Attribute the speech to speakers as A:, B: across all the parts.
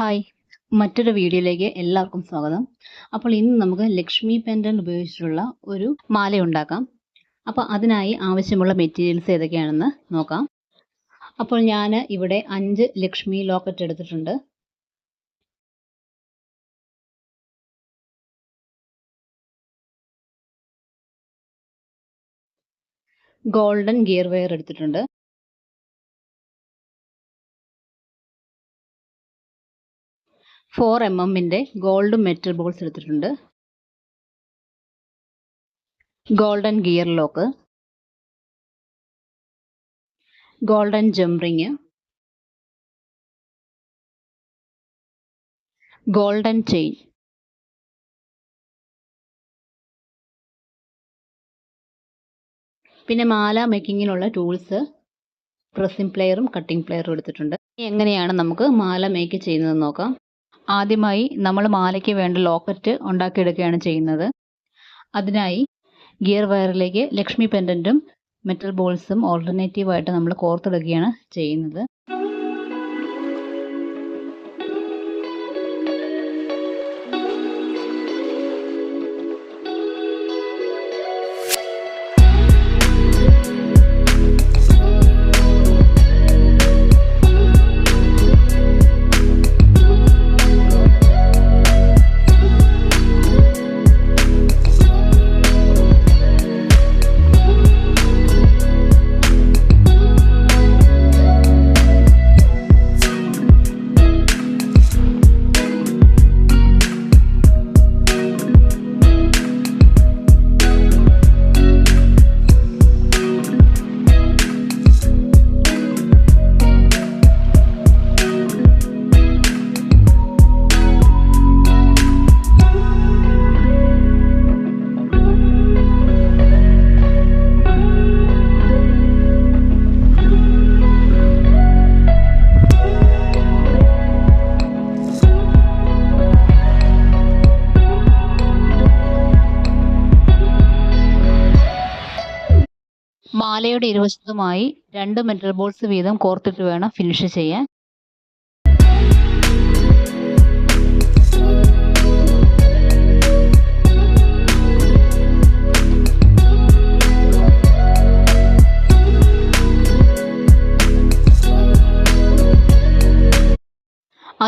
A: Hi, മറ്റൊരു വീഡിയോയിലേക്ക് എല്ലാവർക്കും സ്വാഗതം. അപ്പോൾ ഇന്ന് നമുക്ക് ലക്ഷ്മി പെൻഡന്റ് ഉപയോഗിച്ചിട്ടുള്ള ഒരു മാല ഉണ്ടാക്കാം. അപ്പോൾ അതിനായി ആവശ്യമുള്ള മെറ്റീരിയൽസ് ഏതൊക്കെയാണെന്ന് നോക്കാം. അപ്പോൾ ഞാൻ ഇവിടെ 5 ലക്ഷ്മി ലോക്കറ്റ് എടുത്തിട്ടുണ്ട്. ഗോൾഡൻ ഗിയർ വയർ എടുത്തിട്ടുണ്ട്. mm ഗോൾഡ് മെറ്റൽ ബോൾസ് എടുത്തിട്ടുണ്ട്. Golden gear lock, golden jump ring, golden chain, പിന്നെ മാല മേക്കിങ്ങിനുള്ള ടൂൾസ് പ്രസ്സിംഗ് പ്ലെയറും കട്ടിംഗ് പ്ലെയറും എടുത്തിട്ടുണ്ട്. എങ്ങനെയാണ് നമുക്ക് മാല മേക്ക് ചെയ്യുന്നതെന്ന് നോക്കാം. ആദ്യമായി നമ്മൾ മാലയ്ക്ക് വേണ്ട ലോക്കറ്റ് ഉണ്ടാക്കിയെടുക്കുകയാണ് ചെയ്യുന്നത്. അതിനായി ഗിയർ വയറിലേക്ക് ലക്ഷ്മി പെൻഡന്റും മെറ്റൽ ബോൾസും ഓൾട്ടർനേറ്റീവായിട്ട് നമ്മൾ കോർത്തെടുക്കുകയാണ് ചെയ്യുന്നത്. മാലയുടെ ഇരുവശത്തുമായി 2 മെറ്റൽ ബോൾസ് വീതം കോർത്തിട്ട് വേണം ഫിനിഷ് ചെയ്യാൻ.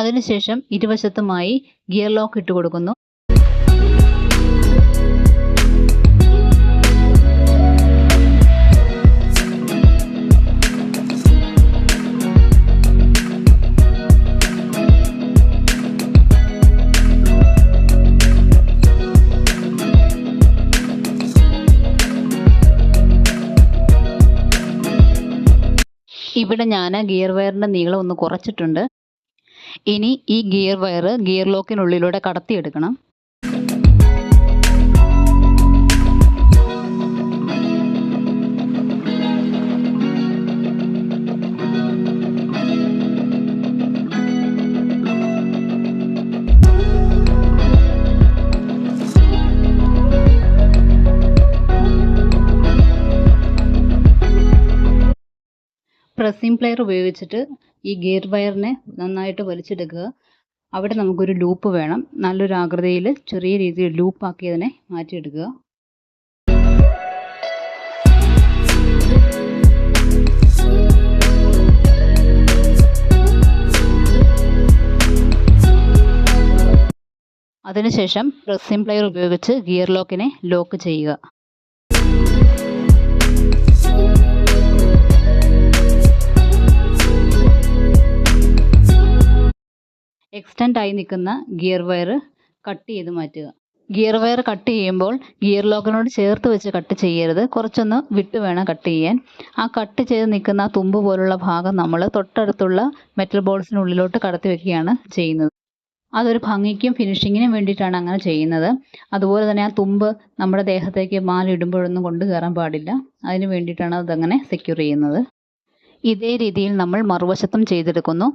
A: അതിനുശേഷം ഇരുവശത്തുമായി ഗിയർ ലോക്ക് ഇട്ട് കൊടുക്കുന്നു. ഇവിടെ ഞാൻ ഗിയർ വയറിൻ്റെ നീളം ഒന്ന് കുറച്ചിട്ടുണ്ട്. ഇനി ഈ ഗിയർ വയർ ഗിയർ ലോക്കിനുള്ളിലൂടെ കടത്തിയെടുക്കണം. പ്രസ്സിംഗ് പ്ലെയർ ഉപയോഗിച്ചിട്ട് ഈ ഗിയർ വയറിനെ നന്നായിട്ട് വലിച്ചെടുക്കുക. അവിടെ നമുക്കൊരു ലൂപ്പ് വേണം. നല്ലൊരു ആകൃതിയിൽ ചെറിയ രീതിയിൽ ലൂപ്പാക്കി അതിനെ മാറ്റിയെടുക്കുക. അതിനുശേഷം പ്രസ്സിംഗ് പ്ലെയർ ഉപയോഗിച്ച് ഗിയർ ലോക്കിനെ ലോക്ക് ചെയ്യുക. എക്സ്റ്റെൻഡ് ആയി നിൽക്കുന്ന ഗിയർ വയർ കട്ട് ചെയ്ത് മാറ്റുക. ഗിയർ വയർ കട്ട് ചെയ്യുമ്പോൾ ഗിയർ ലോക്കിനോട് ചേർത്ത് വെച്ച് കട്ട് ചെയ്യരുത്. കുറച്ചൊന്ന് വിട്ട് വേണം കട്ട് ചെയ്യാൻ. ആ കട്ട് ചെയ്ത് നിൽക്കുന്ന തുമ്പ് പോലുള്ള ഭാഗം നമ്മൾ തൊട്ടടുത്തുള്ള മെറ്റൽ ബോൾസിനുള്ളിലോട്ട് കടത്തി വെക്കുകയാണ് ചെയ്യുന്നത്. അതൊരു ഭംഗിക്കും ഫിനിഷിങ്ങിനും വേണ്ടിയിട്ടാണ് അങ്ങനെ ചെയ്യുന്നത്. അതുപോലെ തന്നെ ആ തുമ്പ് നമ്മുടെ ദേഹത്തേക്ക് മാല ഇടുമ്പോഴൊന്നും കൊണ്ട് കയറാൻ പാടില്ല. അതിന് വേണ്ടിയിട്ടാണ് അതങ്ങനെ സെക്യൂർ ചെയ്യുന്നത്. ഇതേ രീതിയിൽ നമ്മൾ മറുവശത്തും ചെയ്തെടുക്കുന്നു.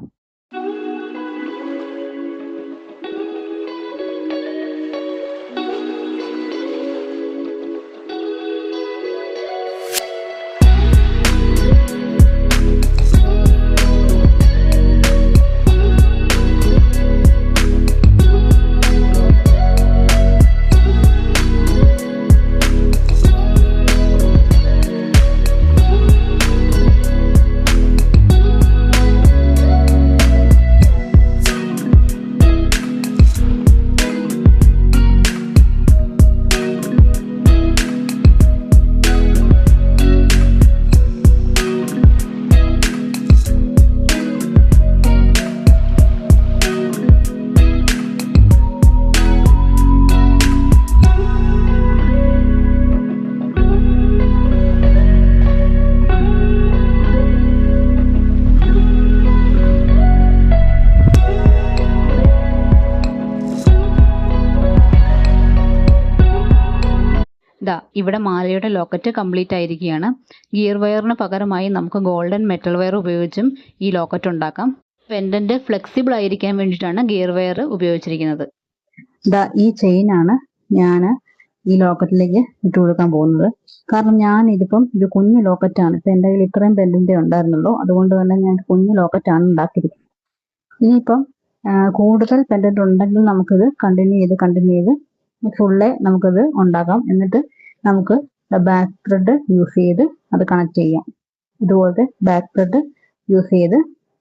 A: ഇവിടെ മാലയുടെ ലോക്കറ്റ് കംപ്ലീറ്റ് ആയിരിക്കുകയാണ്. ഗിയർ വയറിന് പകരമായി നമുക്ക് ഗോൾഡൻ മെറ്റൽ വയർ ഉപയോഗിച്ചും ഈ ലോക്കറ്റ് ഉണ്ടാക്കാം. പെൻഡന്റ് ഫ്ലെക്സിബിൾ ആയിരിക്കാൻ വേണ്ടിയിട്ടാണ് ഗിയർ വയർ ഉപയോഗിച്ചിരിക്കുന്നത്. ഈ ചെയിനാണ് ഞാൻ ഈ ലോക്കറ്റിലേക്ക് ഇട്ട് കൊടുക്കാൻ പോകുന്നത്. കാരണം ഞാൻ ഇതിപ്പം ഇത് കുഞ്ഞു ലോക്കറ്റാണ്. ഇപ്പം എൻ്റെ കയ്യിൽ ഇത്രയും പെൻഡന്റേ ഉണ്ടായിരുന്നുള്ളൂ. അതുകൊണ്ട് തന്നെ ഞാൻ കുഞ്ഞു ലോക്കറ്റാണ് ഉണ്ടാക്കിയിരിക്കുന്നത്. ഇനിയിപ്പം കൂടുതൽ പെൻഡന്റ് ഉണ്ടെങ്കിൽ നമുക്കിത് കണ്ടിന്യൂ ചെയ്ത് ഫുള്ളെ നമുക്കത് ഉണ്ടാക്കാം. എന്നിട്ട് നമുക്ക് ബാക്ക് ത്രെഡ് യൂസ് ചെയ്ത് അത് കണക്ട് ചെയ്യാം. ഇതുപോലത്തെ ബാക്ക് ത്രെഡ് യൂസ് ചെയ്ത്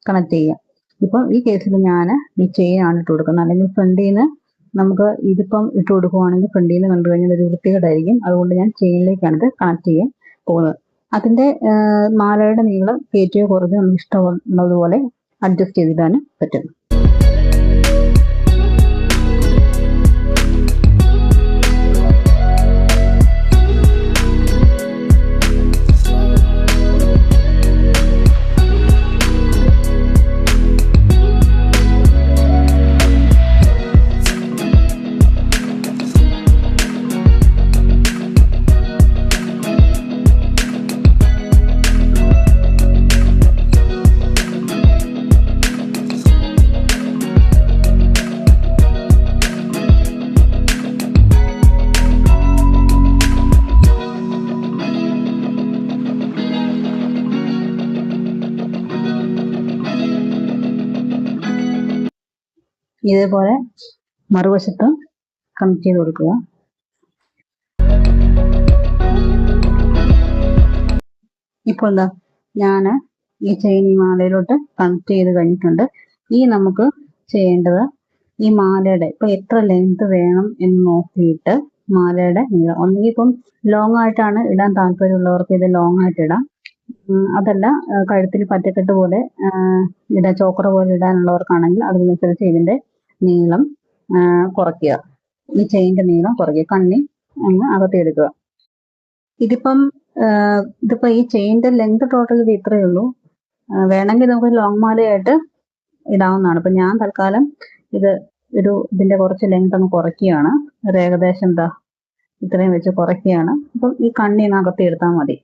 A: കണക്ട് ചെയ്യാം. ഇപ്പം ഈ കേസിൽ ഞാൻ ഈ ചെയിൻ ആണ് ഇട്ട് കൊടുക്കുന്നത്. അല്ലെങ്കിൽ ഫ്രണ്ടിൽ നിന്ന് നമുക്ക് ഇതിപ്പം ഇട്ട് കൊടുക്കുവാണെങ്കിൽ ഫ്രണ്ടിൽ നിന്ന് കണ്ടു കഴിഞ്ഞാൽ ഒരു വൃത്തികേടായിരിക്കും. അതുകൊണ്ട് ഞാൻ ചെയിനിലേക്കാണ് ഇത് കണക്ട് ചെയ്യാൻ പോകുന്നത്. അതിന്റെ മാലയുടെ നീളം കയറ്റിയോ കുറഞ്ഞോ നമുക്ക് ഇഷ്ടമുള്ളതുപോലെ അഡ്ജസ്റ്റ് ചെയ്തിടാനും പറ്റും. ഇതേപോലെ മറുവശത്ത് കണക്ട് ചെയ്ത് കൊടുക്കുക. ഇപ്പോൾ എന്താ ഞാൻ ഈ ചെയിൻ ഈ മാലയിലോട്ട് കണക്ട് ചെയ്ത് കഴിഞ്ഞിട്ടുണ്ട്. ഈ നമുക്ക് ചെയ്യേണ്ടത് ഈ മാലയുടെ ഇപ്പൊ എത്ര ലെങ്ത് വേണം എന്ന് നോക്കിയിട്ട് മാലയുടെ നീളം, ഒന്നുകിൽ ഇപ്പം ലോങ് ആയിട്ടാണ് ഇടാൻ താല്പര്യമുള്ളവർക്ക് ഇത് ലോങ് ആയിട്ട് ഇടാം. അതല്ല കഴുത്തിൽ പറ്റക്കെട്ട് പോലെ ഇടാൻ ചോക്കറ പോലെ ഇടാനുള്ളവർക്കാണെങ്കിൽ അതിനനുസരിച്ച് ഇതിന്റെ നീളം കുറയ്ക്കുക. ഈ ചെയിന്റെ നീളം കുറയ്ക്കുക. കണ്ണി അങ്ങ് അകത്തെടുക്കുക. ഇതിപ്പോ ഈ ചെയിന്റെ ലെങ്ത് ടോട്ടൽ ഇത് ഇത്രയേ ഉള്ളൂ. വേണമെങ്കിൽ നമുക്ക് ലോങ് മാലയായിട്ട് ഇടാവുന്നതാണ്. ഇപ്പൊ ഞാൻ തൽക്കാലം ഇതിന്റെ കുറച്ച് ലെങ്ത് അങ്ങ് കുറയ്ക്കുകയാണ്. ഒരു ഏകദേശം ഇത്രയും വെച്ച് കുറയ്ക്കുകയാണ്. അപ്പം ഈ കണ്ണി അകത്ത് എടുത്താൽ മതി.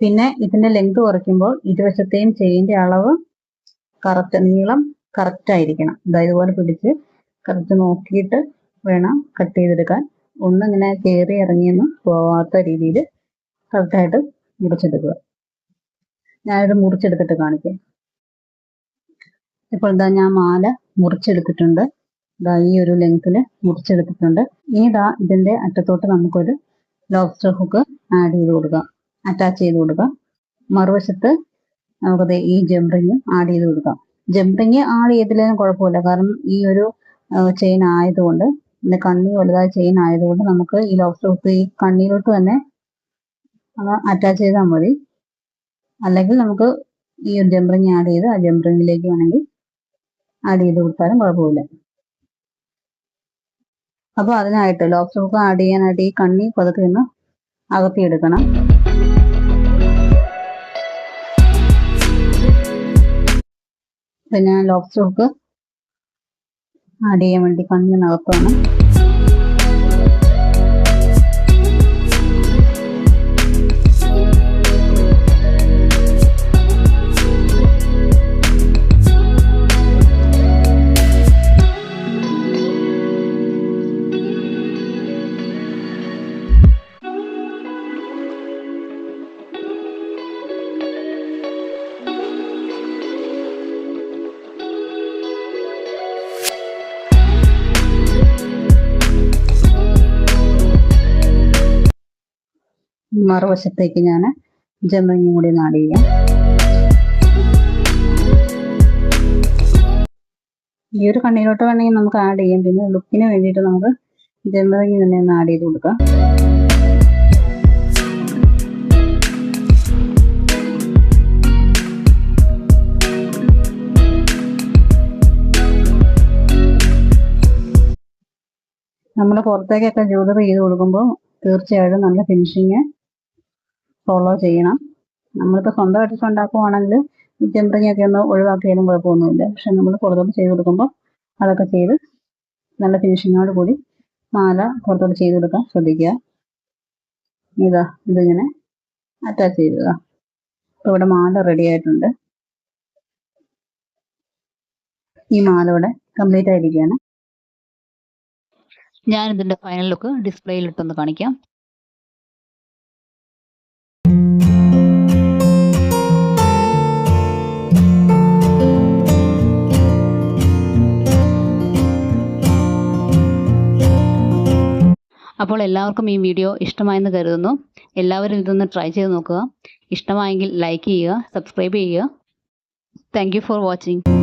A: പിന്നെ ഇതിന്റെ ലെങ്ത് കുറയ്ക്കുമ്പോൾ ഇരുവശത്തെയും ചെയിന്റെ അളവ് കറക്റ്റ്, നീളം കറക്റ്റ് ആയിരിക്കണം. ഇതുപോലെ പിടിച്ച് കറക്റ്റ് നോക്കിയിട്ട് വേണം കട്ട് ചെയ്തെടുക്കാൻ. ഒന്നിങ്ങനെ കയറി ഇറങ്ങിയൊന്നും പോവാത്ത രീതിയിൽ കറക്റ്റായിട്ട് മുറിച്ചെടുക്കുക. ഞാനിത് മുറിച്ചെടുത്തിട്ട് കാണിക്കാം. ഇപ്പോൾ ഞാൻ മാല മുറിച്ചെടുത്തിട്ടുണ്ട്. ഈ ഒരു ലെങ്ത്തിൽ മുറിച്ചെടുത്തിട്ടുണ്ട്. ഇതിന്റെ അറ്റത്തോട്ട് നമുക്കൊരു ലോബ്സ്റ്റർ ഹുക്ക് ആഡ് ചെയ്ത് കൊടുക്കാം, അറ്റാച്ച് ചെയ്ത് കൊടുക്കാം. മറുവശത്ത് നമുക്കത് ഈ ജംറിങ് ആഡ് ചെയ്ത് കൊടുക്കാം. ജംറിങ് ആഡ് ചെയ്തില്ലെങ്കിലും കുഴപ്പമില്ല. കാരണം ഈ ഒരു ചെയിൻ ആയതുകൊണ്ട്, പിന്നെ കണ്ണി വലുതായ ചെയിൻ ആയതുകൊണ്ട് നമുക്ക് ഈ ലോബ്സ്റ്റർ ഹുക്ക് ഈ കണ്ണിയിലോട്ട് തന്നെ അറ്റാച്ച് ചെയ്താൽ മതി. അല്ലെങ്കിൽ നമുക്ക് ഈ ഒരു ജംറിങ് ആഡ് ചെയ്ത് ആ ജംറിങ്ങിലേക്ക് വേണമെങ്കിൽ ആഡ് ചെയ്ത് കൊടുത്താലും കുഴപ്പമില്ല. അപ്പോൾ അതിനായിട്ട് ലോബ്സ്റ്റർ ഹുക്ക് ആഡ് ചെയ്യാനായിട്ട് ഈ കണ്ണി പതുക്കെ ഒന്ന് അകത്തിയെടുക്കണം. പിന്നെ ലോബ്സ്റ്റർ ഹുക്ക് ആഡ് ചെയ്യാൻ വേണ്ടി കണ്ണിനകത്താണ്. മറുവശത്തേക്ക് ഞാൻ ജംറിങ് കൂടി ആഡ് ചെയ്യാം. ഈ ഒരു കണ്ണിലോട്ട് വേണമെങ്കിൽ നമുക്ക് ആഡ് ചെയ്യാം. പിന്നെ ലുക്കിന് വേണ്ടിയിട്ട് നമുക്ക് ജംറിങ് തന്നെ ഒന്ന് ആഡ് ചെയ്ത് കൊടുക്കാം. നമ്മൾ പുറത്തേക്കൊക്കെ ജ്വല്ലറി ചെയ്ത് കൊടുക്കുമ്പോൾ തീർച്ചയായിട്ടും നല്ല ഫിനിഷിങ് ഫോളോ ചെയ്യണം. നമ്മളിപ്പോൾ സ്വന്തമായിട്ട് ഉണ്ടാക്കുവാണെങ്കിൽ ജംറിങ് ഒക്കെ ഒന്ന് ഒഴിവാക്കിയാലും കുഴപ്പമൊന്നുമില്ല. പക്ഷെ നമ്മൾ പുറത്തോട്ട് ചെയ്ത് കൊടുക്കുമ്പോൾ അതൊക്കെ ചെയ്ത് നല്ല ഫിനിഷിങ്ങോട് കൂടി മാല പുറത്തോട്ട് ചെയ്ത് കൊടുക്കാൻ ശ്രദ്ധിക്കുക. ഇതാ ഇതിങ്ങനെ അറ്റാച്ച് ചെയ്യുക. അപ്പോൾ ഇവിടെ മാല റെഡി ആയിട്ടുണ്ട്. ഈ മാല ഇവിടെ കംപ്ലീറ്റ് ആയിരിക്കുകയാണ്. ഞാൻ ഇതിൻ്റെ ഫൈനൽ ലുക്ക് ഡിസ്പ്ലേയിൽ ഇട്ടൊന്ന് കാണിക്കാം. അപ്പോൾ എല്ലാവർക്കും ഈ വീഡിയോ ഇഷ്ടമായെന്ന് കരുതുന്നു. എല്ലാവരും ഇതൊന്ന് ട്രൈ ചെയ്ത് നോക്കുക. ഇഷ്ടമായെങ്കിൽ ലൈക്ക് ചെയ്യുക, സബ്സ്ക്രൈബ് ചെയ്യുക. Thank you for watching.